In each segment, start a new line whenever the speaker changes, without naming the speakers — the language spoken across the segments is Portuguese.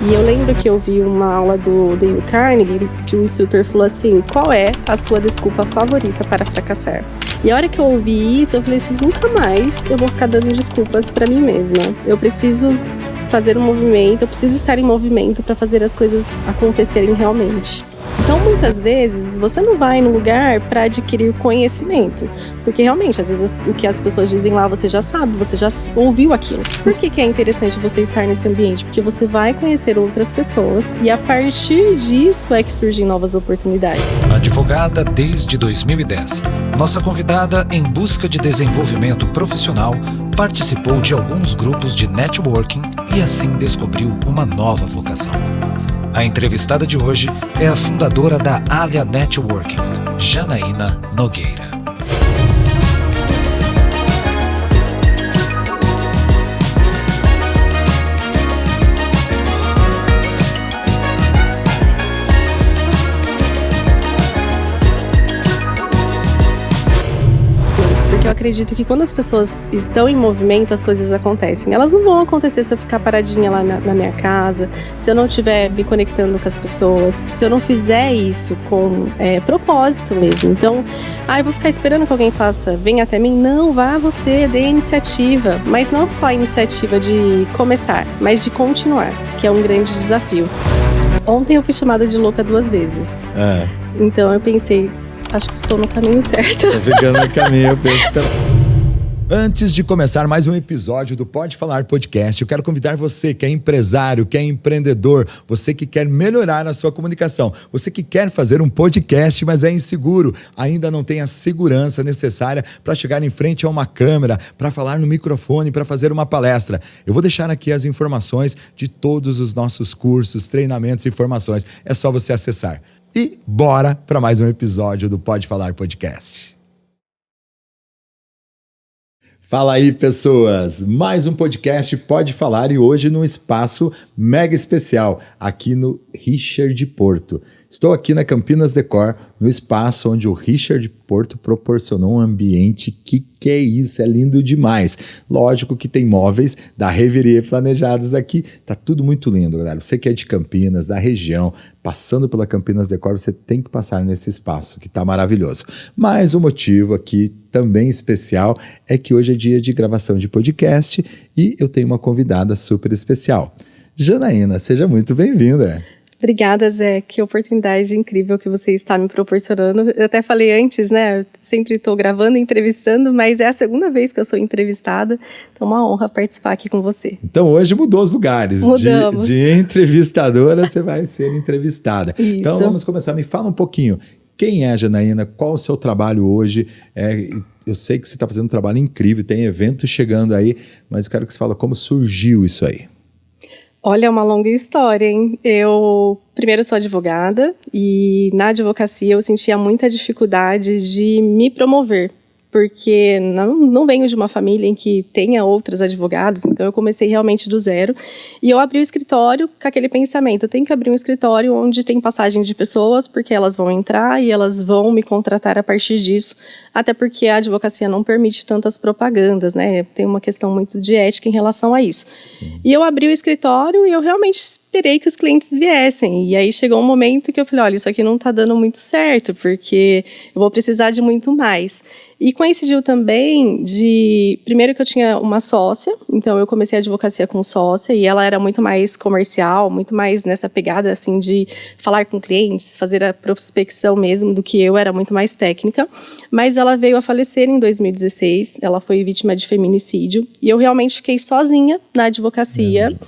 E eu lembro que eu vi uma aula do Dale Carnegie, que o instrutor falou assim: qual é a sua desculpa favorita para fracassar? E a hora que eu ouvi isso, eu falei assim: nunca mais eu vou ficar dando desculpas para mim mesma. Eu preciso fazer um movimento, eu preciso estar em movimento para fazer as coisas acontecerem realmente. Então, muitas vezes, você não vai no lugar para adquirir conhecimento, porque realmente, às vezes, o que as pessoas dizem lá, você já sabe, você já ouviu aquilo. Por que é interessante você estar nesse ambiente? Porque você vai conhecer outras pessoas e, a partir disso, é que surgem novas oportunidades.
Advogada desde 2010, nossa convidada em busca de desenvolvimento profissional participou de alguns grupos de networking e assim descobriu uma nova vocação. A entrevistada de hoje é a fundadora da Alia Networking, Janaína Nogueira.
Eu acredito que quando as pessoas estão em movimento, as coisas acontecem. Elas não vão acontecer se eu ficar paradinha lá na minha casa, se eu não estiver me conectando com as pessoas, se eu não fizer isso com propósito mesmo. Então, eu vou ficar esperando que alguém faça, venha até mim. Não, vá você, dê a iniciativa. Mas não só a iniciativa de começar, mas de continuar, que é um grande desafio. Ontem eu fui chamada de louca 2 vezes. Então eu pensei, acho que estou no caminho certo.
Tô ficando no caminho, eu penso também. Antes de começar mais um episódio do Pode Falar Podcast, eu quero convidar você que é empresário, que é empreendedor, você que quer melhorar a sua comunicação, você que quer fazer um podcast, mas é inseguro, ainda não tem a segurança necessária para chegar em frente a uma câmera, para falar no microfone, para fazer uma palestra. Eu vou deixar aqui as informações de todos os nossos cursos, treinamentos e formações. É só você acessar. E bora para mais um episódio do Pode Falar Podcast. Fala aí, pessoas! Mais um podcast Pode Falar e hoje num espaço mega especial, aqui no Richard Porto. Estou aqui na Campinas Decor, no espaço onde o Richard Porto proporcionou um ambiente que é isso, é lindo demais. Lógico que tem móveis da Reverie planejados aqui, tá tudo muito lindo, galera. Você que é de Campinas, da região, passando pela Campinas Decor, você tem que passar nesse espaço, que tá maravilhoso. Mas o motivo aqui também especial é que hoje é dia de gravação de podcast e eu tenho uma convidada super especial. Janaína, seja muito bem-vinda.
Obrigada, Zé. Que oportunidade incrível que você está me proporcionando. Eu até falei antes, né? Eu sempre estou gravando e entrevistando, mas é a segunda vez que eu sou entrevistada. Então é uma honra participar aqui com você.
Então hoje mudou os lugares.
Mudamos.
De entrevistadora, você vai ser entrevistada.
Isso.
Então vamos começar. Me fala um pouquinho. Quem é a Janaína? Qual o seu trabalho hoje? Eu sei que você está fazendo um trabalho incrível, tem evento chegando aí, mas eu quero que você fale como surgiu isso aí.
Olha, é uma longa história, hein? Eu, primeiro, sou advogada e na advocacia eu sentia muita dificuldade de me promover, porque não venho de uma família em que tenha outros advogados, então eu comecei realmente do zero. E eu abri o escritório com aquele pensamento, eu tenho que abrir um escritório onde tem passagem de pessoas, porque elas vão entrar e elas vão me contratar a partir disso, até porque a advocacia não permite tantas propagandas, né? Tem uma questão muito de ética em relação a isso. Sim. E eu abri o escritório e eu realmente esperei que os clientes viessem. E aí chegou um momento que eu falei, olha, isso aqui não está dando muito certo, porque eu vou precisar de muito mais. E coincidiu também primeiro que eu tinha uma sócia, então eu comecei a advocacia com sócia e ela era muito mais comercial, muito mais nessa pegada assim de falar com clientes, fazer a prospecção mesmo do que eu, era muito mais técnica, mas ela veio a falecer em 2016, ela foi vítima de feminicídio e eu realmente fiquei sozinha na advocacia.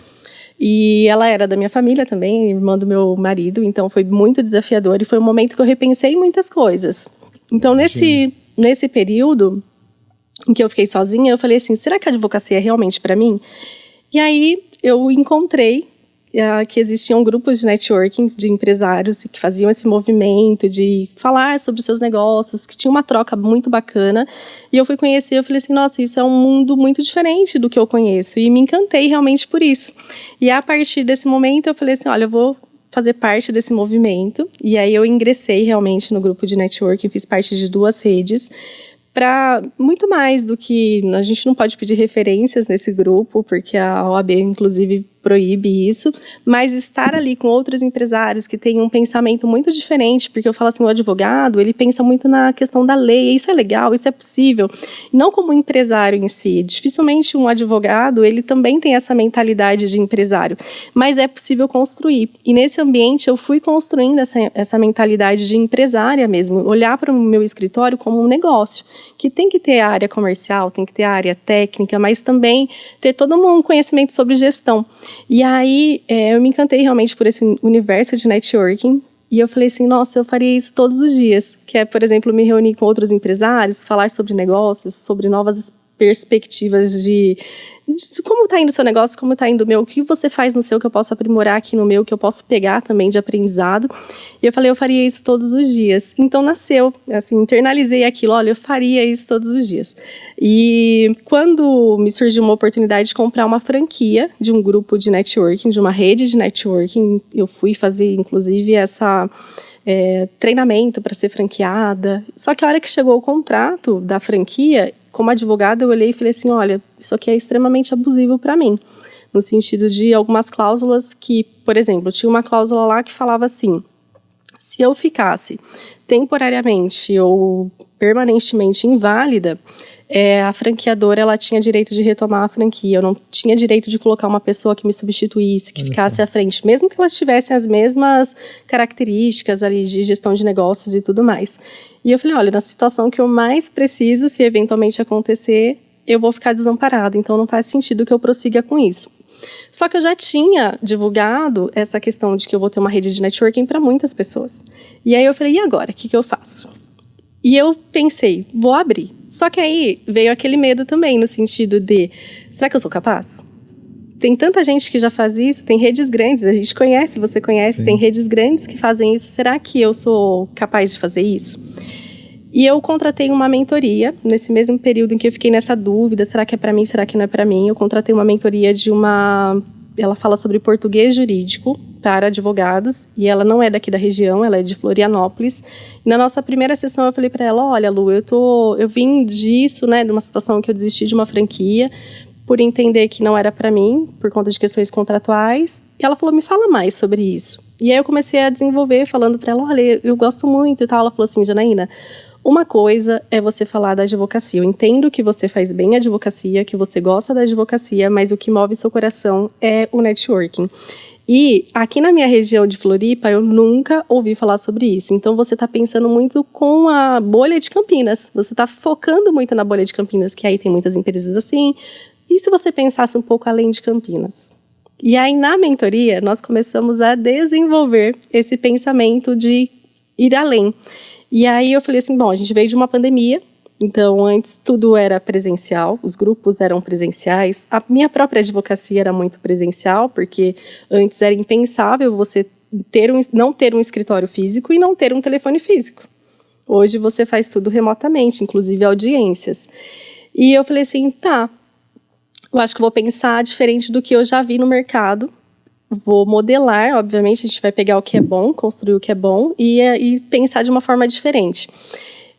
E ela era da minha família também, irmã do meu marido, então foi muito desafiador e foi um momento que eu repensei muitas coisas. Então nesse período em que eu fiquei sozinha, eu falei assim, será que a advocacia é realmente para mim? E aí eu encontrei que existiam grupos de networking de empresários que faziam esse movimento de falar sobre os seus negócios, que tinha uma troca muito bacana. E eu fui conhecer, eu falei assim, nossa, isso é um mundo muito diferente do que eu conheço. E me encantei realmente por isso. E a partir desse momento eu falei assim, olha, eu vou fazer parte desse movimento. E aí eu ingressei realmente no grupo de networking, fiz parte de 2 redes, para muito mais do que... A gente não pode pedir referências nesse grupo, porque a OAB, inclusive, proíbe isso, mas estar ali com outros empresários que têm um pensamento muito diferente, porque eu falo assim, o advogado, ele pensa muito na questão da lei, isso é legal, isso é possível, não como empresário em si. Dificilmente um advogado, ele também tem essa mentalidade de empresário, mas é possível construir. E nesse ambiente eu fui construindo essa mentalidade de empresária mesmo, olhar para o meu escritório como um negócio, que tem que ter a área comercial, tem que ter a área técnica, mas também ter todo um conhecimento sobre gestão. E aí, eu me encantei realmente por esse universo de networking. E eu falei assim, nossa, eu faria isso todos os dias. Que é, por exemplo, me reunir com outros empresários, falar sobre negócios, sobre novas perspectivas de como está indo o seu negócio, como está indo o meu, o que você faz no seu que eu posso aprimorar aqui no meu, que eu posso pegar também de aprendizado. E eu falei, eu faria isso todos os dias. Então nasceu, assim, internalizei aquilo, olha, eu faria isso todos os dias. E quando me surgiu uma oportunidade de comprar uma franquia de um grupo de networking, de uma rede de networking, eu fui fazer, inclusive, treinamento para ser franqueada. Só que a hora que chegou o contrato da franquia, como advogada, eu olhei e falei assim, olha, isso aqui é extremamente abusivo para mim, no sentido de algumas cláusulas que, por exemplo, tinha uma cláusula lá que falava assim, se eu ficasse temporariamente ou permanentemente inválida, a franqueadora ela tinha direito de retomar a franquia, eu não tinha direito de colocar uma pessoa que me substituísse, que ficasse à frente, mesmo que elas tivessem as mesmas características ali de gestão de negócios e tudo mais. E eu falei, olha, na situação que eu mais preciso, se eventualmente acontecer, eu vou ficar desamparada, então não faz sentido que eu prossiga com isso. Só que eu já tinha divulgado essa questão de que eu vou ter uma rede de networking para muitas pessoas. E aí eu falei, e agora? O que eu faço? E eu pensei, vou abrir. Só que aí veio aquele medo também, no sentido de, será que eu sou capaz? Tem tanta gente que já faz isso, tem redes grandes, a gente conhece, você conhece, sim. Tem redes grandes que fazem isso, será que eu sou capaz de fazer isso? E eu contratei uma mentoria, nesse mesmo período em que eu fiquei nessa dúvida, será que é para mim, será que não é para mim? Eu contratei uma mentoria ela fala sobre português jurídico para advogados, e ela não é daqui da região, ela é de Florianópolis. E na nossa primeira sessão eu falei para ela, olha, Lu, eu vim disso, né, de uma situação que eu desisti de uma franquia, por entender que não era para mim, por conta de questões contratuais. E ela falou, me fala mais sobre isso. E aí eu comecei a desenvolver, falando para ela, olha, eu gosto muito e tal. Ela falou assim, Janaína, uma coisa é você falar da advocacia. Eu entendo que você faz bem a advocacia, que você gosta da advocacia, mas o que move seu coração é o networking. E aqui na minha região de Floripa, eu nunca ouvi falar sobre isso. Então, você está pensando muito com a bolha de Campinas. Você está focando muito na bolha de Campinas, que aí tem muitas empresas assim. E se você pensasse um pouco além de Campinas? E aí, na mentoria, nós começamos a desenvolver esse pensamento de ir além. E aí eu falei assim, bom, a gente veio de uma pandemia, então antes tudo era presencial, os grupos eram presenciais, a minha própria advocacia era muito presencial, porque antes era impensável você não ter um escritório físico e não ter um telefone físico. Hoje você faz tudo remotamente, inclusive audiências. E eu falei assim, tá, eu acho que vou pensar diferente do que eu já vi no mercado. Vou modelar, obviamente, a gente vai pegar o que é bom, construir o que é bom e pensar de uma forma diferente.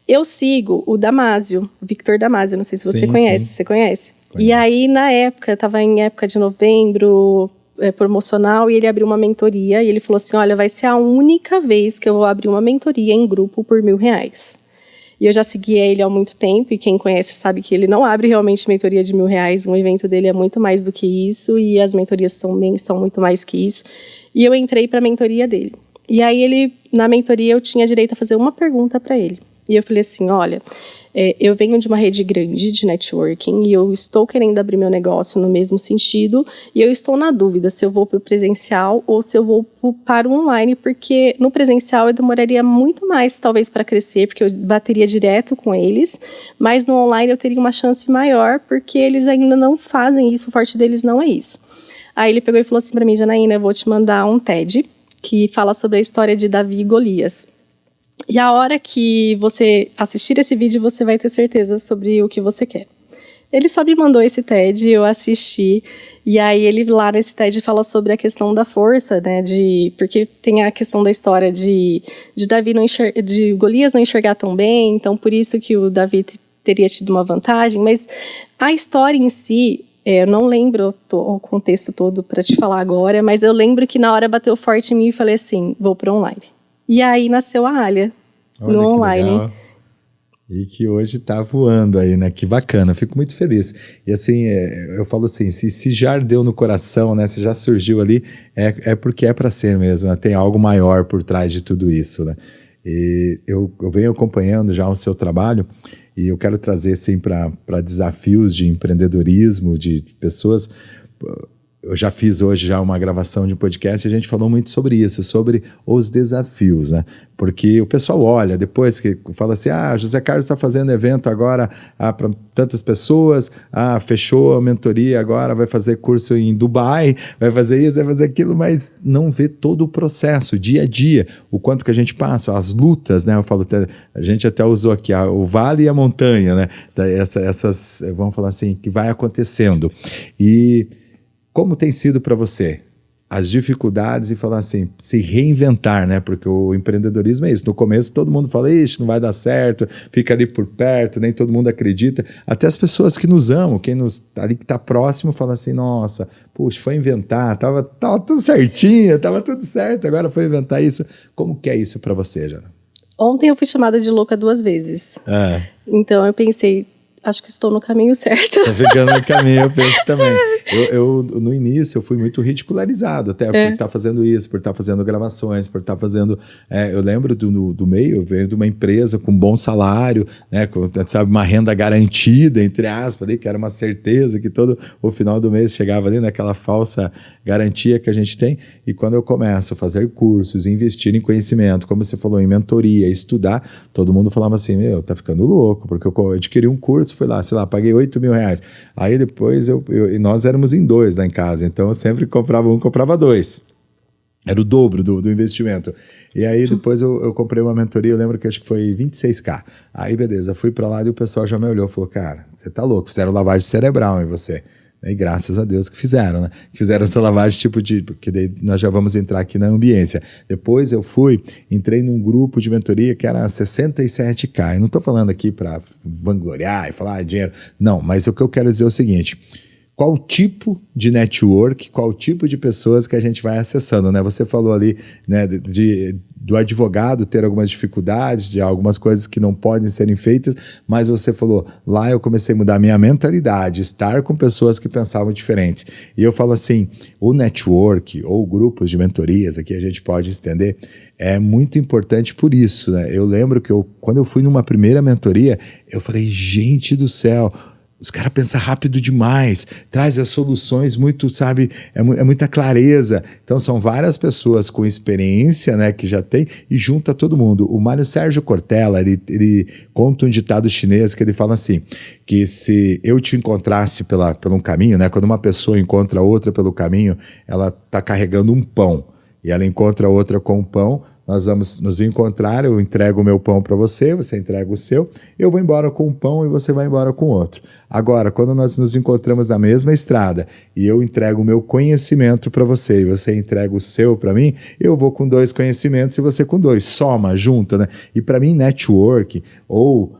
Eu sigo o Damásio, o Victor Damásio, não sei se você conhece. Sim. Você conhece? E aí, na época, eu estava em época de novembro, promocional, e ele abriu uma mentoria, e ele falou assim, olha, vai ser a única vez que eu vou abrir uma mentoria em grupo por R$1.000. E eu já seguia ele há muito tempo, e quem conhece sabe que ele não abre realmente mentoria de R$1.000, o evento dele é muito mais do que isso, e as mentorias também são muito mais que isso. E eu entrei para a mentoria dele. E aí, na mentoria, eu tinha direito a fazer uma pergunta para ele. E eu falei assim, olha, eu venho de uma rede grande de networking e eu estou querendo abrir meu negócio no mesmo sentido e eu estou na dúvida se eu vou para o presencial ou se eu vou para o online, porque no presencial eu demoraria muito mais, talvez, para crescer, porque eu bateria direto com eles, mas no online eu teria uma chance maior, porque eles ainda não fazem isso, o forte deles não é isso. Aí ele pegou e falou assim para mim, Janaína, eu vou te mandar um TED que fala sobre a história de Davi e Golias. E a hora que você assistir esse vídeo, você vai ter certeza sobre o que você quer. Ele só me mandou esse TED, eu assisti, e aí ele lá nesse TED fala sobre a questão da força, né, porque tem a questão da história de Davi de Golias não enxergar tão bem, então por isso que o Davi teria tido uma vantagem, mas a história em si Eu não lembro o contexto todo para te falar agora, mas eu lembro que na hora bateu forte em mim e falei assim, vou pro online. E aí nasceu a Alia, no online.
Legal. E que hoje tá voando aí, né? Que bacana, fico muito feliz. E assim, eu falo assim, se já ardeu no coração, né? Se já surgiu ali, é porque é para ser mesmo, né? Tem algo maior por trás de tudo isso, né? E eu venho acompanhando já o seu trabalho e eu quero trazer assim para desafios de empreendedorismo, de pessoas. Eu já fiz hoje já uma gravação de um podcast e a gente falou muito sobre isso, sobre os desafios, né? Porque o pessoal olha depois que fala assim, José Carlos está fazendo evento agora para tantas pessoas, fechou a mentoria agora, vai fazer curso em Dubai, vai fazer isso, vai fazer aquilo, mas não vê todo o processo, dia a dia, o quanto que a gente passa, as lutas, né? Eu falo, a gente até usou aqui o vale e a montanha, né? Essas, vamos falar assim, que vai acontecendo. E como tem sido para você as dificuldades e falar assim, se reinventar, né? Porque o empreendedorismo é isso. No começo todo mundo fala, ixi, não vai dar certo, fica ali por perto, nem todo mundo acredita. Até as pessoas que nos amam, quem ali que está próximo, fala assim, nossa, puxa, foi inventar, tava tudo certinho, tava tudo certo, agora foi inventar isso. Como que é isso para você, Jana?
Ontem eu fui chamada de louca 2 vezes. Então eu pensei, acho que estou no caminho certo.
Tá ficando no caminho, eu penso também. Eu no início, eu fui muito ridicularizado, até por estar fazendo isso, por estar fazendo gravações, por estar fazendo... eu lembro do meio, eu venho de uma empresa com bom salário, né, com, sabe, uma renda garantida, entre aspas, ali, que era uma certeza que todo o final do mês chegava ali naquela falsa garantia que a gente tem. E quando eu começo a fazer cursos, investir em conhecimento, como você falou, em mentoria, estudar, todo mundo falava assim, tá ficando louco, porque eu adquiri um curso, fui lá, sei lá, paguei R$8.000. Aí depois e nós éramos em 2 lá em casa, então eu sempre comprava comprava 2. Era o dobro do investimento. E aí depois eu comprei uma mentoria, eu lembro que acho que foi 26K. Aí beleza, fui pra lá e o pessoal já me olhou e falou, cara, você tá louco, fizeram lavagem cerebral em você. E graças a Deus que fizeram, né? Fizeram essa lavagem porque daí nós já vamos entrar aqui na ambiência. Depois eu entrei num grupo de mentoria que era 67K. Eu não estou falando aqui para vangloriar e falar dinheiro. Não, mas o que eu quero dizer é o seguinte, qual tipo de network, qual tipo de pessoas que a gente vai acessando, né? Você falou ali, né, do advogado ter algumas dificuldades, de algumas coisas que não podem serem feitas, mas você falou, lá eu comecei a mudar minha mentalidade, estar com pessoas que pensavam diferente. E eu falo assim, o network ou grupos de mentorias, aqui a gente pode estender, é muito importante por isso, né? Eu lembro que quando eu fui numa primeira mentoria, eu falei, gente do céu, os caras pensam rápido demais, traz as soluções muito, sabe, é muita clareza. Então são várias pessoas com experiência, né, que já tem, e junta todo mundo. O Mário Sérgio Cortella, ele conta um ditado chinês que ele fala assim, que se eu te encontrasse por um caminho, né, quando uma pessoa encontra outra pelo caminho, ela está carregando um pão, e ela encontra outra com um pão, nós vamos nos encontrar, eu entrego o meu pão para você, você entrega o seu, eu vou embora com um pão e você vai embora com outro. Agora, quando nós nos encontramos na mesma estrada e eu entrego o meu conhecimento para você e você entrega o seu para mim, eu vou com 2 conhecimentos e você com 2, soma, junta, né? E para mim, network ou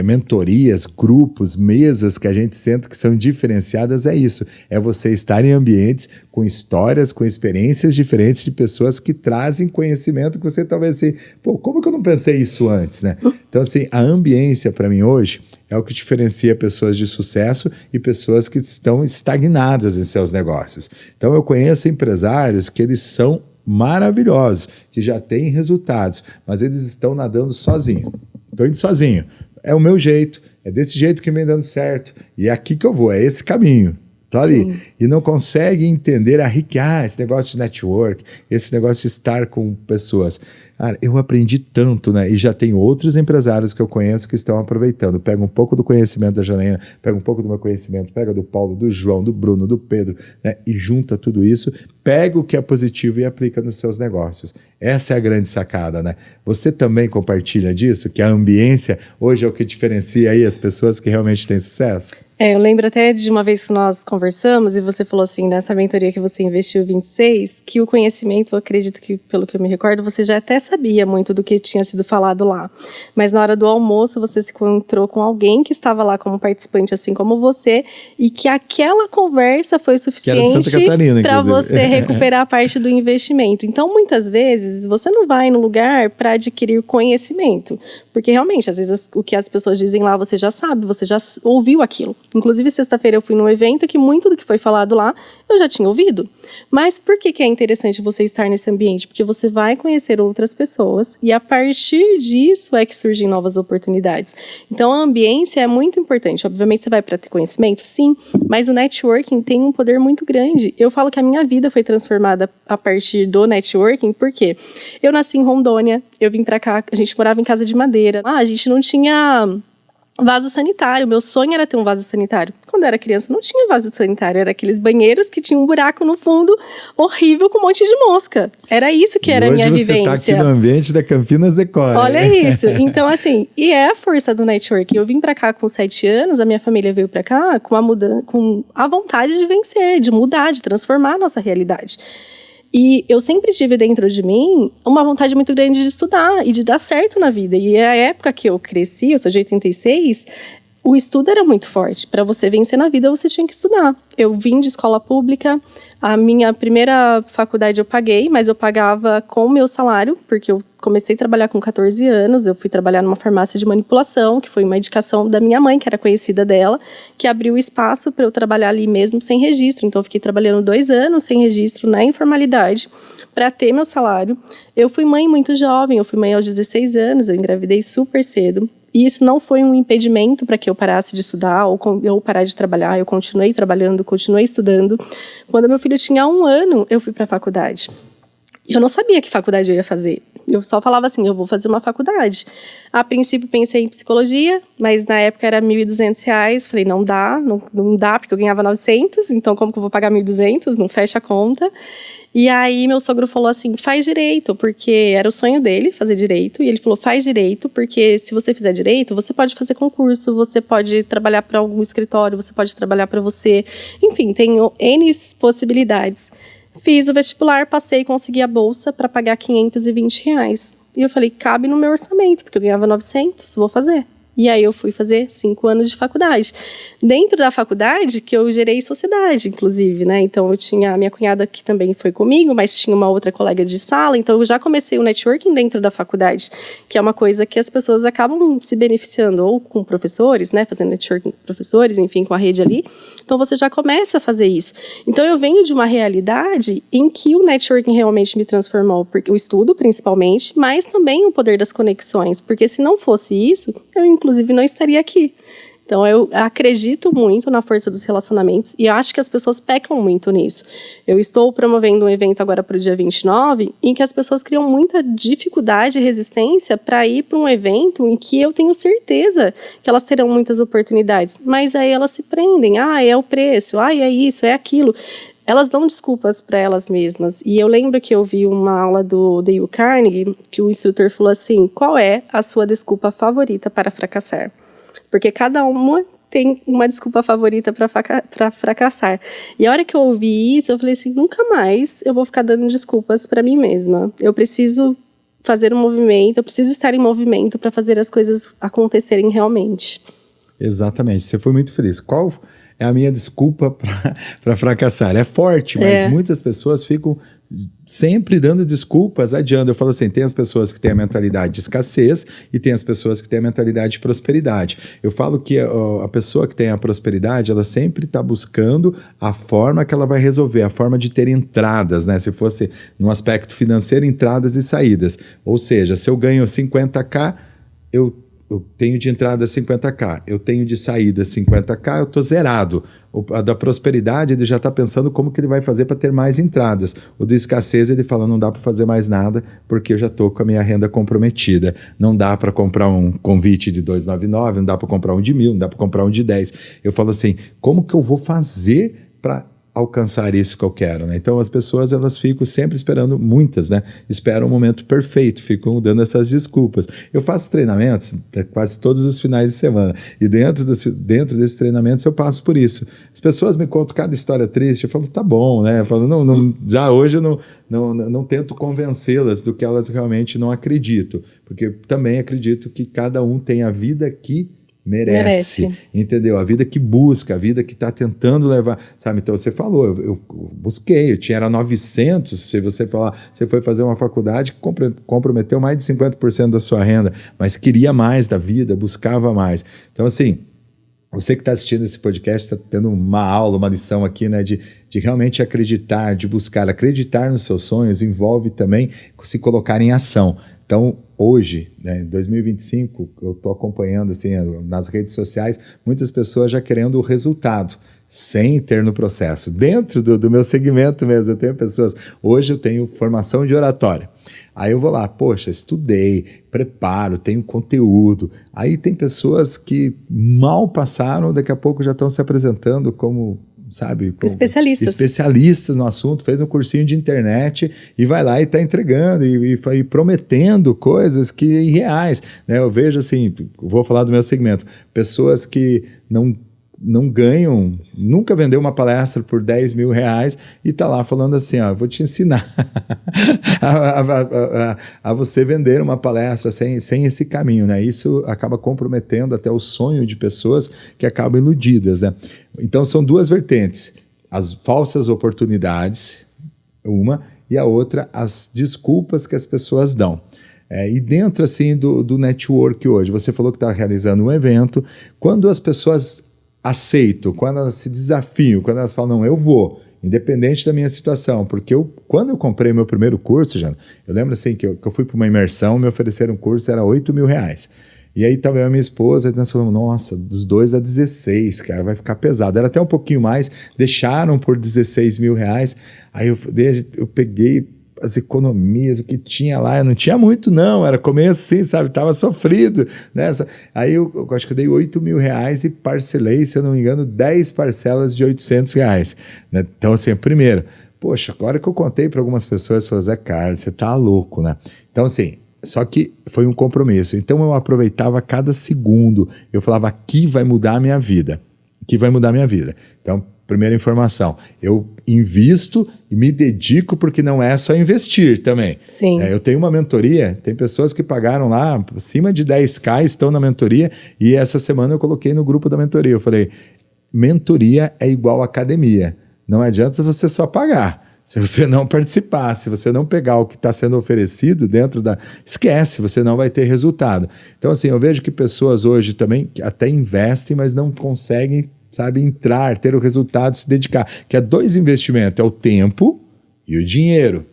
mentorias, grupos, mesas que a gente senta que são diferenciadas, é isso, é você estar em ambientes com histórias, com experiências diferentes de pessoas que trazem conhecimento que você talvez assim, como que eu não pensei isso antes, né? Então assim, a ambiência para mim hoje é o que diferencia pessoas de sucesso e pessoas que estão estagnadas em seus negócios. Então eu conheço empresários que eles são maravilhosos, que já têm resultados, mas eles estão nadando sozinho. Estou indo sozinho. É o meu jeito, é desse jeito que vem dando certo. E é aqui que eu vou, é esse caminho. Tô ali. Sim. E não consegue entender esse negócio de network, esse negócio de estar com pessoas. Cara, eu aprendi tanto, né? E já tem outros empresários que eu conheço que estão aproveitando. Pega um pouco do conhecimento da Janaína, pega um pouco do meu conhecimento, pega do Paulo, do João, do Bruno, do Pedro, né? E junta tudo isso pega o que é positivo e aplica nos seus negócios. Essa é a grande sacada, né? Você também compartilha disso? Que a ambiência hoje é o que diferencia aí as pessoas que realmente têm sucesso?
Eu lembro até de uma vez que nós conversamos e você falou assim, nessa mentoria que você investiu 26, que o conhecimento, eu acredito que, pelo que eu me recordo, você já até sabia muito do que tinha sido falado lá. Mas na hora do almoço, você se encontrou com alguém que estava lá como participante, assim como você, e que aquela conversa foi suficiente para você recuperar a parte do investimento. Então, muitas vezes, você não vai no lugar para adquirir conhecimento, porque realmente, às vezes, o que as pessoas dizem lá, você já sabe, você já ouviu aquilo. Inclusive, sexta-feira eu fui num evento que muito do que foi falado lá, eu já tinha ouvido. Mas por que é interessante você estar nesse ambiente? Porque você vai conhecer outras pessoas e a partir disso é que surgem novas oportunidades. Então, a ambiência é muito importante. Obviamente, você vai para ter conhecimento? Sim, mas o networking tem um poder muito grande. Eu falo que a minha vida foi transformada a partir do networking, porque eu nasci em Rondônia, eu vim para cá, a gente morava em casa de madeira. A gente não tinha vaso sanitário, meu sonho era ter um vaso sanitário. Quando eu era criança não tinha vaso sanitário, era aqueles banheiros que tinham um buraco no fundo horrível com um monte de mosca. Era isso que era a minha vivência.
Hoje você tá aqui no ambiente da Campinas Decor.
Olha isso. Então assim, e é a força do network. Eu vim pra cá com 7 anos, a minha família veio pra cá com com a vontade de vencer, de mudar, de transformar a nossa realidade. E eu sempre tive dentro de mim uma vontade muito grande de estudar e de dar certo na vida. E a época que eu cresci, eu sou de 86, o estudo era muito forte. Para você vencer na vida, você tinha que estudar. Eu vim de escola pública, a minha primeira faculdade eu paguei, mas eu pagava com o meu salário, porque eu comecei a trabalhar com 14 anos, eu fui trabalhar numa farmácia de manipulação, que foi uma indicação da minha mãe, que era conhecida dela, que abriu espaço para eu trabalhar ali mesmo sem registro. Então, eu fiquei trabalhando 2 anos sem registro, na informalidade, para ter meu salário. Eu fui mãe muito jovem, eu fui mãe aos 16 anos, eu engravidei super cedo. E isso não foi um impedimento para que eu parasse de estudar ou eu parar de trabalhar. Eu continuei trabalhando, continuei estudando. Quando meu filho tinha 1 ano, eu fui para a faculdade. Eu não sabia que faculdade eu ia fazer. Eu só falava assim, eu vou fazer uma faculdade. A princípio pensei em psicologia, mas na época era R$1.200. Falei, não dá, não dá, porque eu ganhava 900, então como que eu vou pagar 1.200? Não fecha a conta. E aí meu sogro falou assim, faz direito, porque era o sonho dele fazer direito. E ele falou, faz direito, porque se você fizer direito, você pode fazer concurso, você pode trabalhar para algum escritório, você pode trabalhar para você. Enfim, tem N possibilidades. Fiz o vestibular, passei e consegui a bolsa para pagar R$520. E eu falei, cabe no meu orçamento, porque eu ganhava 900, vou fazer. E aí eu fui fazer 5 anos de faculdade. Dentro da faculdade, que eu gerei sociedade, inclusive, né? Então eu tinha a minha cunhada que também foi comigo, mas tinha uma outra colega de sala, então eu já comecei o networking dentro da faculdade, que é uma coisa que as pessoas acabam se beneficiando, ou com professores, né? Fazendo networking com professores, enfim, com a rede ali. Então você já começa a fazer isso. Então eu venho de uma realidade em que o networking realmente me transformou, porque o estudo principalmente, mas também o poder das conexões, porque se não fosse isso, eu inclusive não estaria aqui. Então eu acredito muito na força dos relacionamentos e acho que as pessoas pecam muito nisso. Eu estou promovendo um evento agora para o dia 29 em que as pessoas criam muita dificuldade e resistência para ir para um evento em que eu tenho certeza que elas terão muitas oportunidades, mas aí elas se prendem, é o preço, é isso, é aquilo. Elas dão desculpas para elas mesmas. E eu lembro que eu vi uma aula do Dale Carnegie, que o instrutor falou assim, qual é a sua desculpa favorita para fracassar? Porque cada uma tem uma desculpa favorita para fracassar. E a hora que eu ouvi isso, eu falei assim, nunca mais eu vou ficar dando desculpas para mim mesma. Eu preciso fazer um movimento, eu preciso estar em movimento para fazer as coisas acontecerem realmente.
Exatamente, você foi muito feliz. Qual é a minha desculpa para fracassar? É forte, mas muitas pessoas ficam sempre dando desculpas, adiando. Eu falo assim, tem as pessoas que têm a mentalidade de escassez e tem as pessoas que têm a mentalidade de prosperidade. Eu falo que a pessoa que tem a prosperidade, ela sempre está buscando a forma que ela vai resolver, a forma de ter entradas, né? Se fosse no aspecto financeiro, entradas e saídas. Ou seja, se eu ganho 50k, eu tenho de entrada 50k, eu tenho de saída 50k, eu estou zerado. A da prosperidade, ele já está pensando como que ele vai fazer para ter mais entradas. O da escassez, ele fala, não dá para fazer mais nada porque eu já estou com a minha renda comprometida. Não dá para comprar um convite de 299, não dá para comprar um de 1.000, não dá para comprar um de 10. Eu falo assim, como que eu vou fazer para alcançar isso que eu quero, né? Então as pessoas, elas ficam sempre esperando, muitas, né? Esperam o momento perfeito, ficam dando essas desculpas. Eu faço treinamentos quase todos os finais de semana e dentro desses treinamentos eu passo por isso. As pessoas me contam cada história triste, eu falo, tá bom, né? Eu falo, já hoje eu não tento convencê-las do que elas realmente não acreditam, porque também acredito que cada um tem a vida que merece, entendeu? A vida que busca, a vida que está tentando levar, sabe? Então você falou, eu busquei, era 900, se você falar, você foi fazer uma faculdade, comprometeu mais de 50% da sua renda, mas queria mais da vida, buscava mais. Então assim, você que está assistindo esse podcast está tendo uma aula, uma lição aqui, né, de realmente acreditar, de buscar, acreditar nos seus sonhos, envolve também se colocar em ação. Então, hoje, né, em 2025, eu estou acompanhando assim, nas redes sociais, muitas pessoas já querendo o resultado, sem ter no processo. Dentro do meu segmento mesmo, eu tenho pessoas... Hoje eu tenho formação de oratória. Aí eu vou lá, poxa, estudei, preparo, tenho conteúdo. Aí tem pessoas que mal passaram, daqui a pouco já estão se apresentando como... sabe? Especialistas no assunto, fez um cursinho de internet e vai lá e está entregando e prometendo coisas que irreais, né? Eu vejo assim, vou falar do meu segmento, pessoas que não ganham, nunca vendeu uma palestra por 10 mil reais e está lá falando assim, ó, vou te ensinar a você vender uma palestra sem esse caminho, né? Isso acaba comprometendo até o sonho de pessoas que acabam iludidas, né? Então são duas vertentes, as falsas oportunidades, uma, e a outra, as desculpas que as pessoas dão. E dentro assim do network hoje, você falou que está realizando um evento, quando as pessoas aceitam, quando elas se desafiam, quando elas falam, não, eu vou, independente da minha situação, porque quando eu comprei meu primeiro curso, Jana, eu lembro assim que eu fui para uma imersão, me ofereceram um curso, era 8 mil reais. E aí estava eu e minha esposa, e nós falamos, nossa, dos 2 a 16, cara, vai ficar pesado. Era até um pouquinho mais, deixaram por 16 mil reais. Aí eu peguei as economias, o que tinha lá, não tinha muito não, era começo assim, sabe, estava sofrido nessa. Aí eu acho que eu dei 8 mil reais e parcelei, se eu não me engano, 10 parcelas de 800 reais. Né? Então assim, primeiro, poxa, agora que eu contei para algumas pessoas, falaram, Zé Carlos, você tá louco, né? Então assim, só que foi um compromisso. Então eu aproveitava cada segundo. Eu falava, aqui vai mudar a minha vida. Aqui vai mudar a minha vida. Então, primeira informação, eu invisto e me dedico porque não é só investir também.
Sim.
Eu tenho uma mentoria, tem pessoas que pagaram lá acima de 10k, estão na mentoria, e essa semana eu coloquei no grupo da mentoria. Eu falei, mentoria é igual academia. Não adianta você só pagar. Se você não participar, se você não pegar o que está sendo oferecido dentro da... Esquece, você não vai ter resultado. Então, assim, eu vejo que pessoas hoje também até investem, mas não conseguem, sabe, entrar, ter o resultado, se dedicar. Que é 2 investimentos, é o tempo e o dinheiro.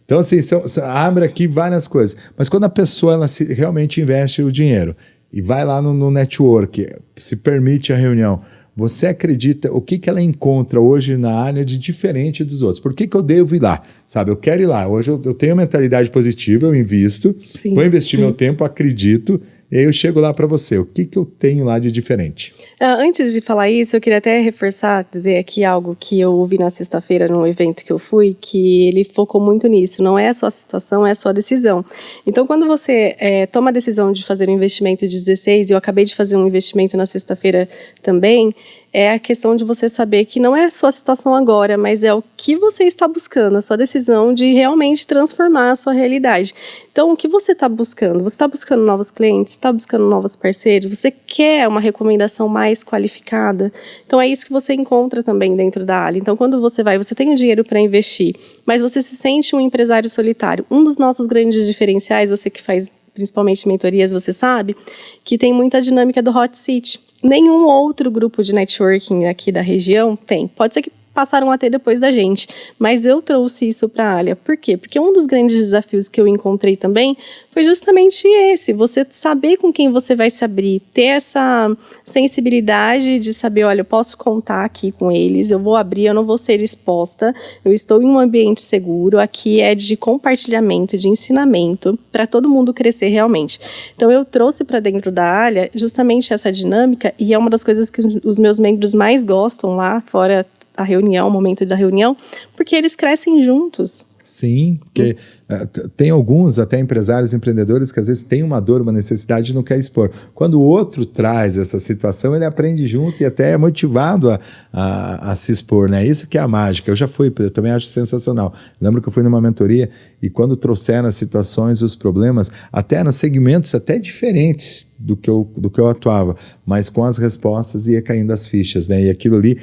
Então, assim, abre aqui várias coisas. Mas quando a pessoa ela realmente investe o dinheiro e vai lá no network, se permite a reunião, você acredita, o que ela encontra hoje na área de diferente dos outros? Por que eu devo ir lá? Sabe, eu quero ir lá. Hoje eu tenho mentalidade positiva, eu invisto, Sim. Vou investir meu tempo, acredito, e aí eu chego lá para você. O que eu tenho lá de diferente?
Antes de falar isso, eu queria até reforçar, dizer aqui algo que eu ouvi na sexta-feira no evento que eu fui, que ele focou muito nisso. Não é a sua situação, é a sua decisão. Então, quando você toma a decisão de fazer um investimento de 16, e eu acabei de fazer um investimento na sexta-feira também, é a questão de você saber que não é a sua situação agora, mas é o que você está buscando, a sua decisão de realmente transformar a sua realidade. Então, o que você está buscando? Você está buscando novos clientes? Está buscando novos parceiros? Você quer uma recomendação mais qualificada? Então, é isso que você encontra também dentro da Ali. Então, quando você tem o dinheiro para investir, mas você se sente um empresário solitário. Um dos nossos grandes diferenciais, você que faz principalmente mentorias, você sabe, que tem muita dinâmica do Hot Seat. Nenhum outro grupo de networking aqui da região tem. Pode ser que passaram a ter depois da gente, mas eu trouxe isso para a Alia. Por quê? Porque um dos grandes desafios que eu encontrei também foi justamente esse, você saber com quem você vai se abrir, ter essa sensibilidade de saber, olha, eu posso contar aqui com eles, eu vou abrir, eu não vou ser exposta, eu estou em um ambiente seguro, aqui é de compartilhamento, de ensinamento, para todo mundo crescer realmente. Então eu trouxe para dentro da Alia justamente essa dinâmica, e é uma das coisas que os meus membros mais gostam lá, fora a reunião, o momento da reunião, porque eles crescem juntos.
Sim, porque tem alguns, até empresários, empreendedores, que às vezes tem uma dor, uma necessidade e não quer expor. Quando o outro traz essa situação, ele aprende junto e até é motivado a se expor, né? Isso que é a mágica. Eu também acho sensacional. Lembro que eu fui numa mentoria e quando trouxeram as situações, os problemas, até nos segmentos até diferentes do que eu atuava, mas com as respostas ia caindo as fichas, né? E aquilo ali,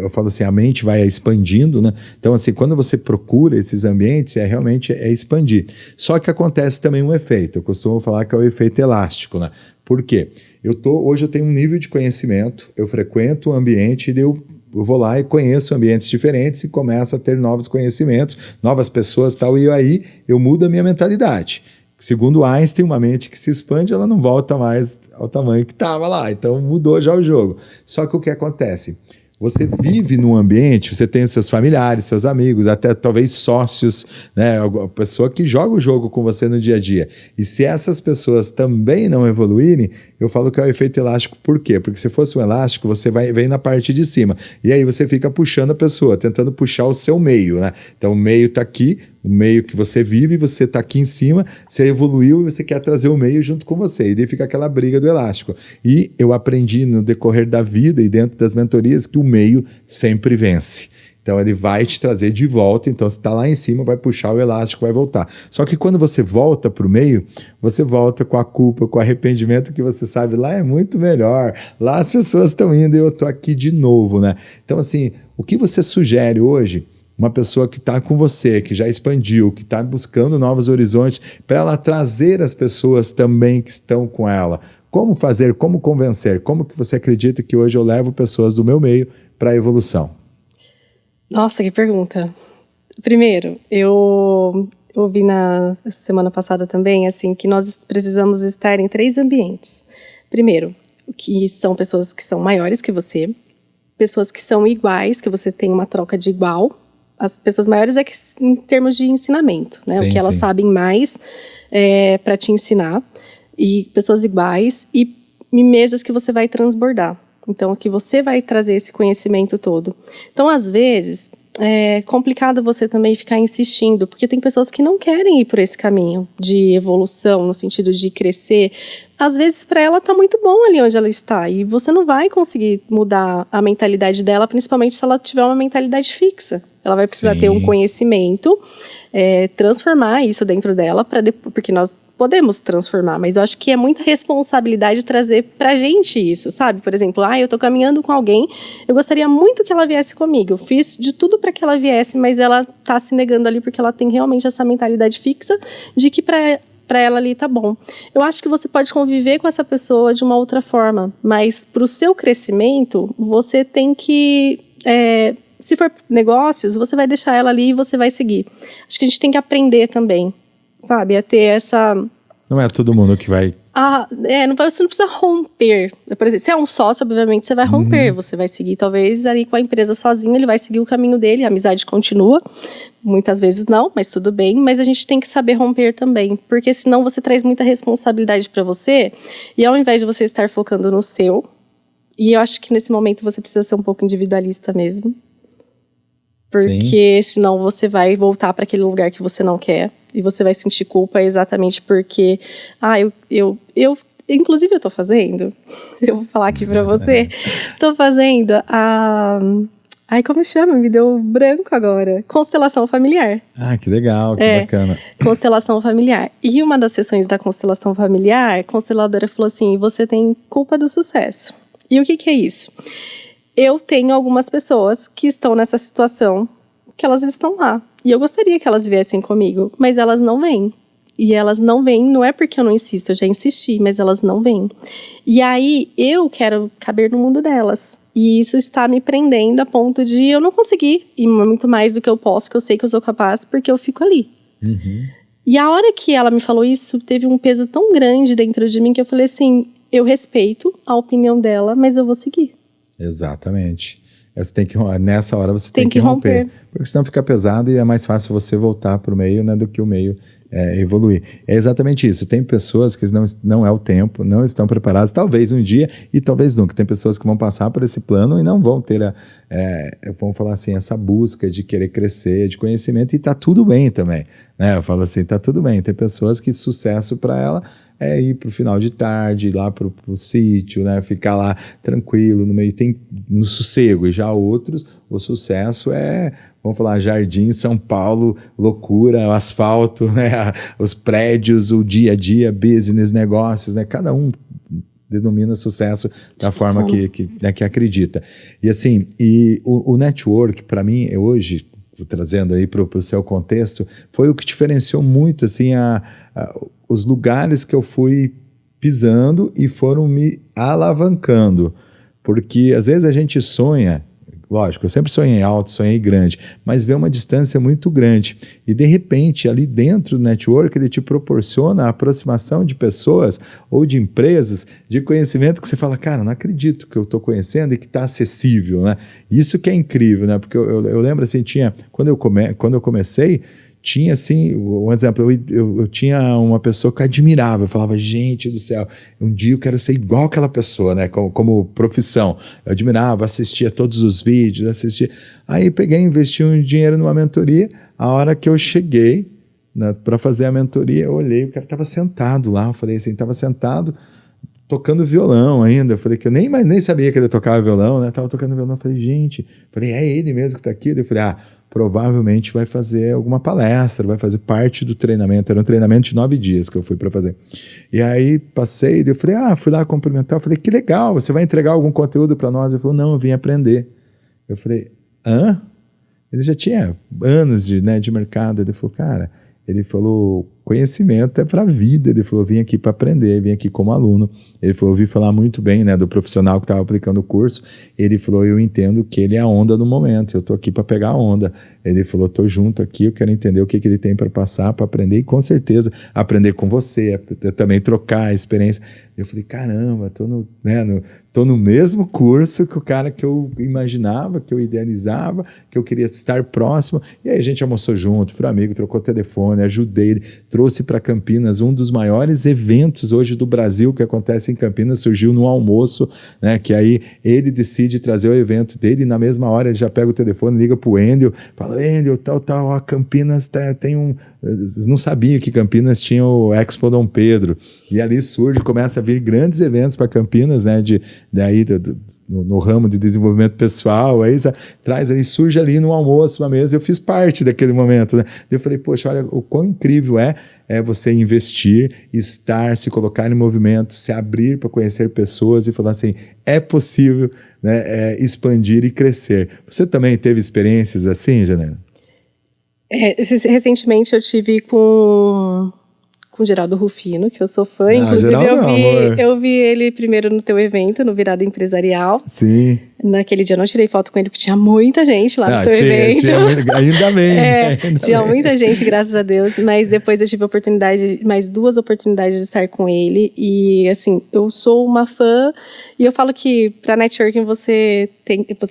eu falo assim, a mente vai expandindo, né? Então, assim, quando você procura esses ambientes, realmente expandir. Só que acontece também um efeito, eu costumo falar que é o efeito elástico, né? Por quê? Hoje eu tenho um nível de conhecimento, eu frequento o ambiente e eu vou lá e conheço ambientes diferentes e começo a ter novos conhecimentos, novas pessoas e tal, e aí eu mudo a minha mentalidade. Segundo Einstein, uma mente que se expande, ela não volta mais ao tamanho que estava lá. Então mudou já o jogo. Só que o que acontece? Você vive num ambiente, você tem os seus familiares, seus amigos, até talvez sócios, né? A pessoa que joga o jogo com você no dia a dia. E se essas pessoas também não evoluírem, eu falo que é o efeito elástico. Por quê? Porque se fosse um elástico, você vem na parte de cima. E aí você fica puxando a pessoa, tentando puxar o seu meio, né? Então o meio está aqui, o meio que você vive, você está aqui em cima, você evoluiu e você quer trazer o meio junto com você. E daí fica aquela briga do elástico. E eu aprendi no decorrer da vida e dentro das mentorias que o meio sempre vence. Então ele vai te trazer de volta, então você está lá em cima, vai puxar o elástico, vai voltar. Só que quando você volta para o meio, você volta com a culpa, com o arrependimento que você sabe, lá é muito melhor, lá as pessoas estão indo e eu estou aqui de novo, né? Então assim, o que você sugere hoje? Uma pessoa que está com você, que já expandiu, que está buscando novos horizontes, para ela trazer as pessoas também que estão com ela. Como fazer, como convencer? Como que você acredita que hoje eu levo pessoas do meu meio para a evolução?
Nossa, que pergunta. Primeiro, eu ouvi na semana passada também, assim, que nós precisamos estar em 3 ambientes. Primeiro, que são pessoas que são maiores que você, pessoas que são iguais, que você tem uma troca de igual. As pessoas maiores é que em termos de ensinamento, né? Sim, o que elas sabem mais para te ensinar. E pessoas iguais e mesas que você vai transbordar. Então, que você vai trazer esse conhecimento todo. Então, às vezes, é complicado você também ficar insistindo, porque tem pessoas que não querem ir por esse caminho de evolução, no sentido de crescer. Às vezes, para ela, está muito bom ali onde ela está. E você não vai conseguir mudar a mentalidade dela, principalmente se ela tiver uma mentalidade fixa. Ela vai precisar ter um conhecimento, transformar isso dentro dela, porque nós podemos transformar, mas eu acho que é muita responsabilidade trazer pra gente isso, sabe? Por exemplo, eu tô caminhando com alguém, eu gostaria muito que ela viesse comigo, eu fiz de tudo para que ela viesse, mas ela tá se negando ali porque ela tem realmente essa mentalidade fixa de que para ela ali tá bom. Eu acho que você pode conviver com essa pessoa de uma outra forma, mas pro seu crescimento, você tem que... se for negócios, você vai deixar ela ali e você vai seguir. Acho que a gente tem que aprender também, sabe? A ter essa...
Não é todo mundo que vai...
você não precisa romper. Por exemplo, se é um sócio, obviamente você vai romper. Você vai seguir, talvez, ali com a empresa sozinho, ele vai seguir o caminho dele, a amizade continua. Muitas vezes não, mas tudo bem. Mas a gente tem que saber romper também, porque senão você traz muita responsabilidade para você, e ao invés de você estar focando no seu, e eu acho que nesse momento você precisa ser um pouco individualista mesmo, porque senão você vai voltar para aquele lugar que você não quer e você vai sentir culpa exatamente porque inclusive eu tô fazendo, eu vou falar aqui para você, tô fazendo como chama? Me deu branco agora. Constelação familiar.
Que legal, que bacana.
Constelação familiar. E uma das sessões da constelação familiar, a consteladora falou assim, você tem culpa do sucesso. E o que é isso? Eu tenho algumas pessoas que estão nessa situação, que elas estão lá. E eu gostaria que elas viessem comigo, mas elas não vêm. E elas não vêm, não é porque eu não insisto, eu já insisti, mas elas não vêm. E aí, eu quero caber no mundo delas. E isso está me prendendo a ponto de eu não conseguir ir muito mais do que eu posso, que eu sei que eu sou capaz, porque eu fico ali. E a hora que ela me falou isso, teve um peso tão grande dentro de mim, que eu falei assim, eu respeito a opinião dela, mas eu vou seguir.
Exatamente. Você tem que, nessa hora você tem que romper. Porque senão fica pesado e é mais fácil você voltar para o meio, né, do que o meio evoluir. É exatamente isso. Tem pessoas que não é o tempo, não estão preparadas, talvez um dia e talvez nunca. Tem pessoas que vão passar por esse plano e não vão ter, vamos falar assim, essa busca de querer crescer, de conhecimento, e está tudo bem também. Né? Eu falo assim, está tudo bem. Tem pessoas que sucesso para ela é ir para o final de tarde, ir lá para o sítio, né? Ficar lá tranquilo, no sossego. E já outros, o sucesso vamos falar, Jardim, São Paulo, loucura, o asfalto, né? Os prédios, o dia a dia, business, negócios, né? Cada um denomina sucesso da forma que acredita. E assim, o network, para mim, hoje, trazendo aí para o seu contexto, foi o que diferenciou muito assim, os lugares que eu fui pisando e foram me alavancando. Porque às vezes a gente sonha, lógico, eu sempre sonhei alto, sonhei grande, mas vê uma distância muito grande. E de repente, ali dentro do network, ele te proporciona a aproximação de pessoas ou de empresas, de conhecimento que você fala, cara, não acredito que eu estou conhecendo e que está acessível, né? Isso que é incrível, né? Porque eu lembro assim, quando eu comecei, tinha assim, um exemplo, eu tinha uma pessoa que eu admirava, eu falava, gente do céu, um dia eu quero ser igual aquela pessoa, né, como profissão. Eu admirava, assistia todos os vídeos, aí peguei e investi um dinheiro numa mentoria. A hora que eu cheguei para fazer a mentoria, eu olhei, o cara estava sentado lá, eu falei assim, estava sentado tocando violão ainda, eu falei que eu nem sabia que ele tocava violão, né, estava tocando violão, eu falei, gente, é ele mesmo que está aqui? Eu falei, provavelmente vai fazer alguma palestra, vai fazer parte do treinamento. Era um treinamento de 9 dias que eu fui para fazer. E aí passei, eu falei, fui lá cumprimentar. Eu falei, que legal, você vai entregar algum conteúdo para nós? Ele falou, não, eu vim aprender. Eu falei, hã? Ele já tinha anos de mercado. Ele falou, cara, conhecimento é para a vida. Ele falou, vim aqui para aprender, vim aqui como aluno. Ele falou, ouvi falar muito bem, né, do profissional que estava aplicando o curso. Ele falou, eu entendo que ele é a onda do momento, eu estou aqui para pegar a onda. Ele falou, estou junto aqui, eu quero entender o que ele tem para passar, para aprender, e com certeza aprender com você, também trocar a experiência. Eu falei, caramba, estou no mesmo curso que o cara que eu imaginava, que eu idealizava, que eu queria estar próximo. E aí a gente almoçou junto, foi amigo, trocou telefone, ajudei ele, trouxe para Campinas um dos maiores eventos hoje do Brasil que acontece em Campinas, surgiu no almoço, né, que aí ele decide trazer o evento dele e na mesma hora ele já pega o telefone, liga pro Endel, fala, Endel, tal, Campinas tem um... Eles não sabiam que Campinas tinha o Expo Dom Pedro, e ali começa a vir grandes eventos para Campinas, né, no ramo de desenvolvimento pessoal, aí surge ali no almoço, uma mesa, eu fiz parte daquele momento, né? Eu falei, poxa, olha o quão incrível é você investir, se colocar em movimento, se abrir para conhecer pessoas e falar assim, é possível, né, expandir e crescer. Você também teve experiências assim, Janela?
Recentemente eu tive com o Geraldo Rufino, que eu sou fã. Inclusive,
Geraldo,
eu vi ele primeiro no teu evento, no Virada Empresarial.
Sim.
Naquele dia eu não tirei foto com ele, porque tinha muita gente lá no seu evento.
Ainda bem.
Tinha muita gente, graças a Deus. Mas depois eu tive mais 2 oportunidades de estar com ele. E, assim, eu sou uma fã. E eu falo que, para networking, você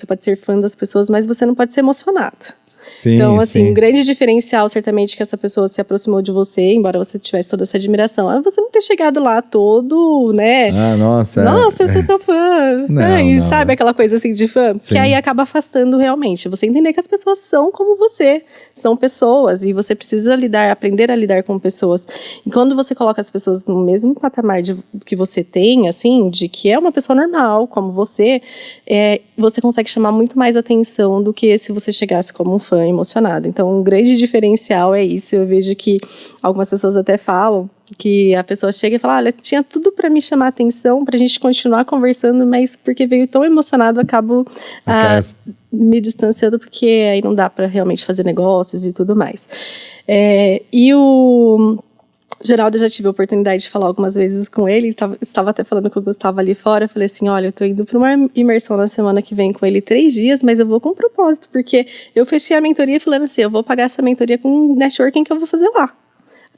pode ser fã das pessoas, mas você não pode ser emocionado.
Sim,
então, assim,
sim.
Um grande diferencial, certamente, que essa pessoa se aproximou de você, embora você tivesse toda essa admiração, é você não ter chegado lá todo, né?
Nossa,
eu sou seu fã.
Não.
Sabe aquela coisa assim de fã?
Sim.
Que aí acaba afastando realmente. Você entender que as pessoas são como você, são pessoas, e você precisa aprender a lidar com pessoas. E quando você coloca as pessoas no mesmo patamar que você tem, assim, de que é uma pessoa normal, como você consegue chamar muito mais atenção do que se você chegasse como um fã emocionado. Então, um grande diferencial é isso. Eu vejo que algumas pessoas até falam que a pessoa chega e fala, olha, tinha tudo para me chamar a atenção, pra gente continuar conversando, mas porque veio tão emocionado, acabo me distanciando, porque aí não dá para realmente fazer negócios e tudo mais. E o Geraldo, eu já tive a oportunidade de falar algumas vezes com ele, estava até falando com o Gustavo ali fora, eu falei assim, olha, eu tô indo para uma imersão na semana que vem com ele 3 dias, mas eu vou com um propósito, porque eu fechei a mentoria falando assim, eu vou pagar essa mentoria com o networking que eu vou fazer lá.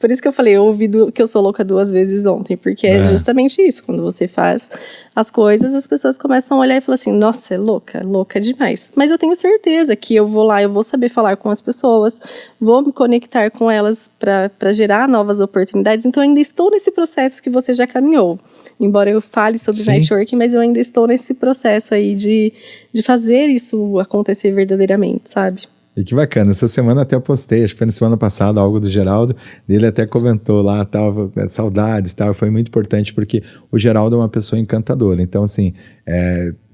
Por isso que eu falei, eu ouvi que eu sou louca 2 vezes ontem, porque é justamente isso. Quando você faz as coisas, as pessoas começam a olhar e falar assim, nossa, é louca demais. Mas eu tenho certeza que eu vou lá, eu vou saber falar com as pessoas, vou me conectar com elas para gerar novas oportunidades. Então, eu ainda estou nesse processo que você já caminhou. Embora eu fale sobre networking, mas eu ainda estou nesse processo aí de fazer isso acontecer verdadeiramente, sabe?
E que bacana, essa semana até postei, acho que foi na semana passada, algo do Geraldo, ele até comentou lá, tal, saudades, tal, foi muito importante porque o Geraldo é uma pessoa encantadora, então assim,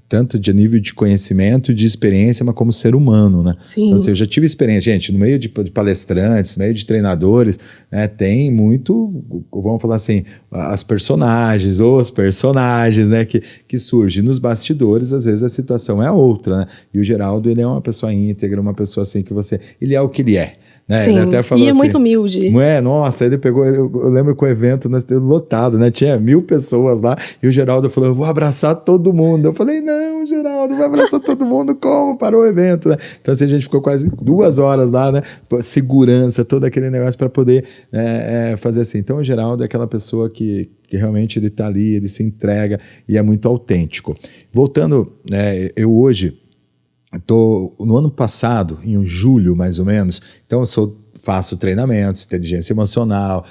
tanto de nível de conhecimento, de experiência, mas como ser humano, né?
Sim.
Então assim, eu já tive experiência, gente, no meio de palestrantes, no meio de treinadores, né, tem muito, vamos falar assim, os personagens, né, que surgem nos bastidores, às vezes a situação é outra, né? E o Geraldo, ele é uma pessoa íntegra, uma pessoa assim que ele é o que ele é. Né?
Sim,
ele até falou
e é
assim,
muito humilde.
Nossa, ele pegou, eu lembro que o evento nós temos lotado, né? Tinha 1000 pessoas lá, e o Geraldo falou, eu vou abraçar todo mundo. Eu falei, não, Geraldo, vai abraçar todo mundo, como? Parou o evento, né? Então assim, a gente ficou quase 2 horas lá, né? Segurança, todo aquele negócio para poder fazer assim. Então o Geraldo é aquela pessoa que realmente ele tá ali, ele se entrega e é muito autêntico. Voltando, eu hoje no ano passado, em julho mais ou menos, então eu faço treinamentos, inteligência emocional,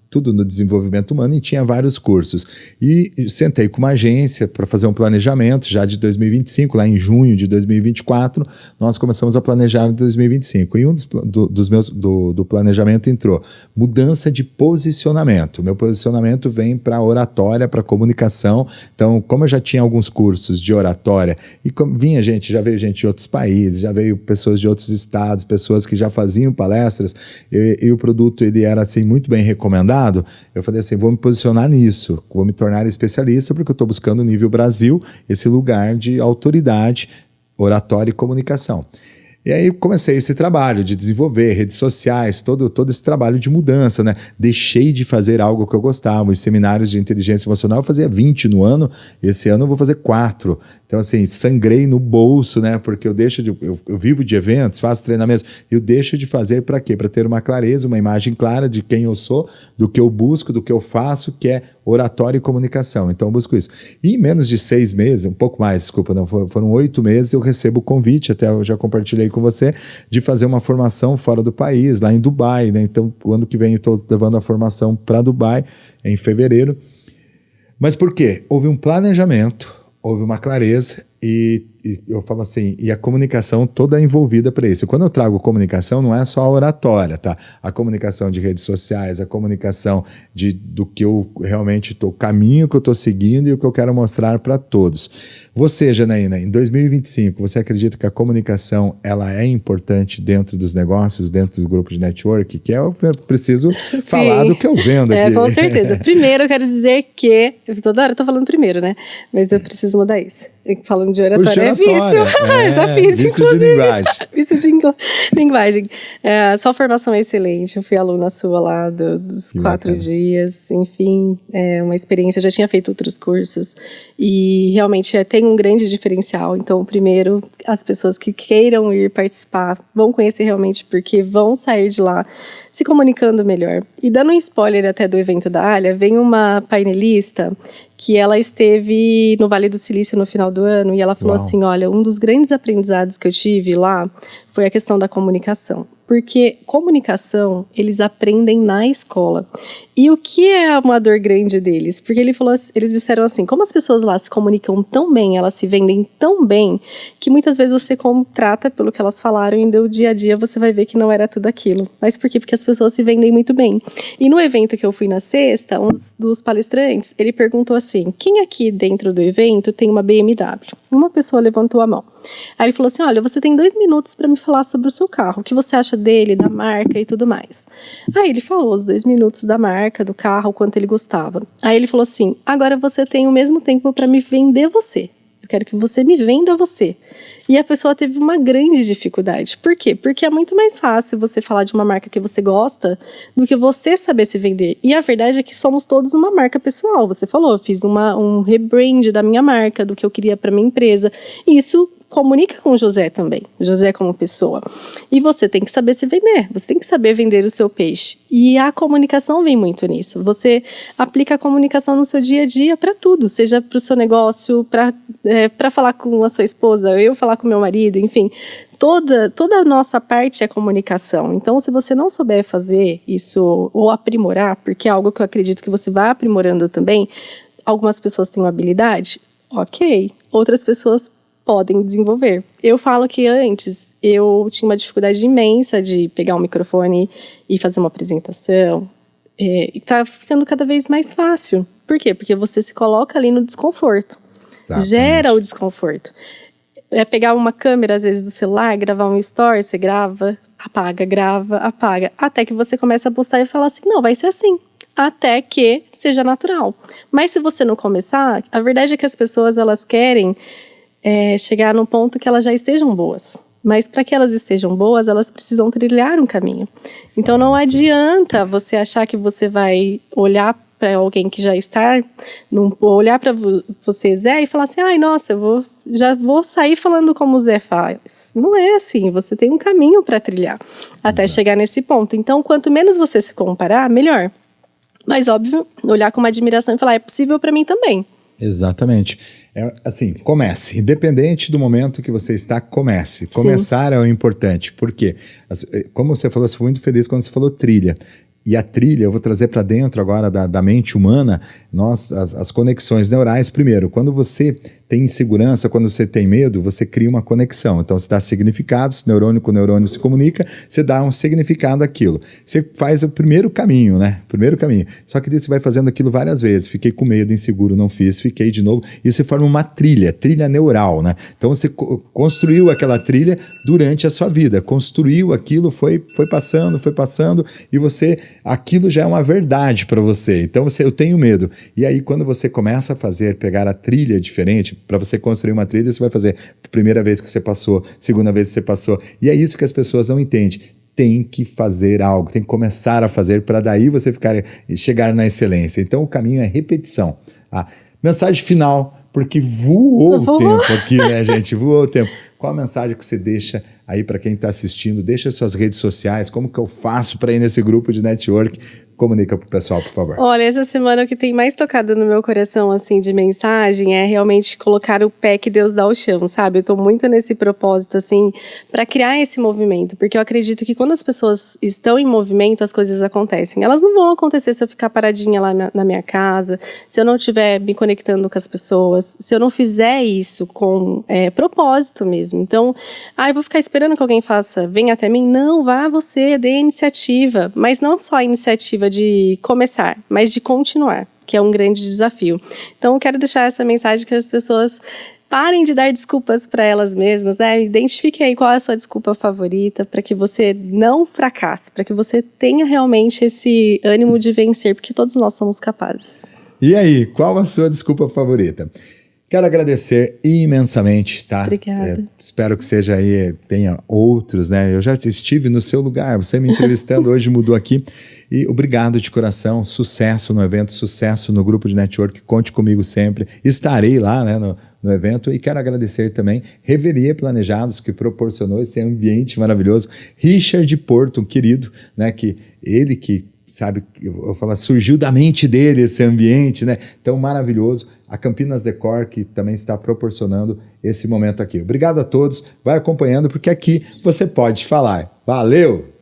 tudo no desenvolvimento humano, e tinha vários cursos. E sentei com uma agência para fazer um planejamento já de 2025, lá em junho de 2024, nós começamos a planejar 2025. E um do planejamento entrou mudança de posicionamento. O meu posicionamento vem para oratória, para comunicação. Então, como eu já tinha alguns cursos de oratória, e já veio gente de outros países, já veio pessoas de outros estados, pessoas que já faziam palestras, e o produto ele era assim, muito bem recomendado. Eu falei assim, vou me posicionar nisso, vou me tornar especialista, porque eu estou buscando o nível Brasil, esse lugar de autoridade, oratória e comunicação. E aí comecei esse trabalho de desenvolver redes sociais, todo esse trabalho de mudança, né? Deixei de fazer algo que eu gostava. Os seminários de inteligência emocional eu fazia 20 no ano, esse ano eu vou fazer 4. Então assim, sangrei no bolso, né? Porque eu vivo de eventos, faço treinamentos, eu deixo de fazer para quê? Para ter uma clareza, uma imagem clara de quem eu sou, do que eu busco, do que eu faço, que é oratória e comunicação. Então eu busco isso. E em menos de 6 meses, um pouco mais, desculpa, não, foram 8 meses, eu recebo o convite, até eu já compartilhei com você, de fazer uma formação fora do país, lá em Dubai, né? Então, o ano que vem eu estou levando a formação para Dubai, em fevereiro. Mas por quê? Houve um planejamento, houve uma clareza e eu falo assim, e a comunicação toda envolvida para isso. Quando eu trago comunicação, não é só a oratória, tá? A comunicação de redes sociais, a comunicação do que eu realmente estou, o caminho que eu estou seguindo e o que eu quero mostrar para todos. Você, Janaína, em 2025, você acredita que a comunicação ela é importante dentro dos negócios, dentro do grupo de network? Que eu preciso falar do que eu vendo aqui.
Com certeza. Primeiro, eu quero dizer que... Toda hora eu tô falando primeiro, né? Mas eu preciso mudar isso. Falando de oratória é vício. Já fiz,
vício
inclusive.
De linguagem.
Vício de linguagem. Sua formação é excelente. Eu fui aluna sua lá dos 4 dias. Enfim, uma experiência. Eu já tinha feito outros cursos. E realmente tem um grande diferencial. Então, primeiro, as pessoas que queiram ir participar vão conhecer realmente, porque vão sair de lá se comunicando melhor. E dando um spoiler até do evento da Alia, vem uma painelista que ela esteve no Vale do Silício no final do ano e ela falou assim, olha, um dos grandes aprendizados que eu tive lá foi a questão da comunicação. Porque comunicação, eles aprendem na escola. E o que é uma dor grande deles? Porque eles disseram assim, como as pessoas lá se comunicam tão bem, elas se vendem tão bem, que muitas vezes você contrata pelo que elas falaram e no dia a dia você vai ver que não era tudo aquilo. Mas por quê? Porque as pessoas se vendem muito bem. E no evento que eu fui na sexta, um dos palestrantes, ele perguntou assim, quem aqui dentro do evento tem uma BMW? Uma pessoa levantou a mão. Aí ele falou assim, olha, você tem 2 minutos para me falar sobre o seu carro, o que você acha dele, da marca e tudo mais. Aí ele falou os 2 minutos da marca, do carro, o quanto ele gostava. Aí ele falou assim, agora você tem o mesmo tempo para me vender você. Eu quero que você me venda você. E a pessoa teve uma grande dificuldade. Por quê? Porque é muito mais fácil você falar de uma marca que você gosta do que você saber se vender. E a verdade é que somos todos uma marca pessoal. Você falou, eu fiz um rebrand da minha marca, do que eu queria para minha empresa. E isso comunica com o José também, o José como pessoa. E você tem que saber se vender, você tem que saber vender o seu peixe. E a comunicação vem muito nisso. Você aplica a comunicação no seu dia a dia para tudo, seja para o seu negócio, para falar com a sua esposa, eu falar com o meu marido, enfim. Toda a nossa parte é comunicação. Então, se você não souber fazer isso ou aprimorar, porque é algo que eu acredito que você vai aprimorando também, algumas pessoas têm uma habilidade, ok. Outras pessoas podem desenvolver. Eu falo que antes eu tinha uma dificuldade imensa de pegar um microfone e fazer uma apresentação. E tá ficando cada vez mais fácil. Por quê? Porque você se coloca ali no desconforto. Exatamente. Gera o desconforto. É pegar uma câmera, às vezes, do celular, gravar um story, você grava, apaga, grava, apaga. Até que você começa a postar e falar assim, não, vai ser assim. Até que seja natural. Mas se você não começar, a verdade é que as pessoas, elas querem chegar num ponto que elas já estejam boas. Mas para que elas estejam boas, elas precisam trilhar um caminho. Então não adianta você achar que você vai olhar para alguém que já está, olhar para você, Zé, e falar assim, ai, nossa, já vou sair falando como o Zé faz. Não é assim, você tem um caminho para trilhar até chegar nesse ponto. Então, quanto menos você se comparar, melhor. Mas, óbvio, olhar com uma admiração e falar, é possível para mim também.
Exatamente. Assim, comece. Independente do momento que você está, comece. Começar é o importante. Por quê? Como você falou, você foi muito feliz quando você falou trilha. E a trilha, eu vou trazer para dentro agora da mente humana, as conexões neurais. Primeiro, quando você tem insegurança, quando você tem medo, você cria uma conexão. Então, você dá significados, neurônio com neurônio se comunica, você dá um significado àquilo. Você faz o primeiro caminho, né? Primeiro caminho. Só que você vai fazendo aquilo várias vezes. Fiquei com medo, inseguro, não fiz, fiquei de novo. E você forma uma trilha neural, né? Então, você construiu aquela trilha durante a sua vida. Construiu aquilo, foi passando, e aquilo já é uma verdade para você. Então, eu tenho medo. E aí, quando você começa a pegar a trilha diferente, para você construir uma trilha, você vai fazer a primeira vez que você passou, segunda vez que você passou. E é isso que as pessoas não entendem. Tem que fazer algo, tem que começar a fazer para daí você chegar na excelência. Então, o caminho é repetição. Mensagem final, porque voou o tempo aqui, né, gente? Voou o tempo. Qual a mensagem que você deixa aí para quem está assistindo? Deixa suas redes sociais, como que eu faço para ir nesse grupo de network? Comunica pro pessoal, por favor.
Olha, essa semana o que tem mais tocado no meu coração, assim, de mensagem é realmente colocar o pé que Deus dá ao chão, sabe? Eu tô muito nesse propósito, assim, para criar esse movimento, porque eu acredito que quando as pessoas estão em movimento, as coisas acontecem. Elas não vão acontecer se eu ficar paradinha lá na minha casa, se eu não estiver me conectando com as pessoas, se eu não fizer isso com propósito mesmo. Então, eu vou ficar esperando que alguém faça, venha até mim. Não, vá você, dê a iniciativa, mas não só a iniciativa de começar, mas de continuar, que é um grande desafio. Então, eu quero deixar essa mensagem que as pessoas parem de dar desculpas para elas mesmas, né? Identifique aí qual é a sua desculpa favorita para que você não fracasse, para que você tenha realmente esse ânimo de vencer, porque todos nós somos capazes.
E aí, qual a sua desculpa favorita? Quero agradecer imensamente, tá?
Obrigada.
Espero que tenha outros, né? Eu já estive no seu lugar, você me entrevistando hoje mudou aqui. E obrigado de coração, sucesso no evento, sucesso no grupo de network, conte comigo sempre. Estarei lá, né, no evento, e quero agradecer também Reverie Planejados, que proporcionou esse ambiente maravilhoso. Richard Porto, um querido, né, sabe, eu falo, surgiu da mente dele esse ambiente, né? Tão maravilhoso. A Campinas Decor, que também está proporcionando esse momento aqui. Obrigado a todos, vai acompanhando, porque aqui você pode falar. Valeu!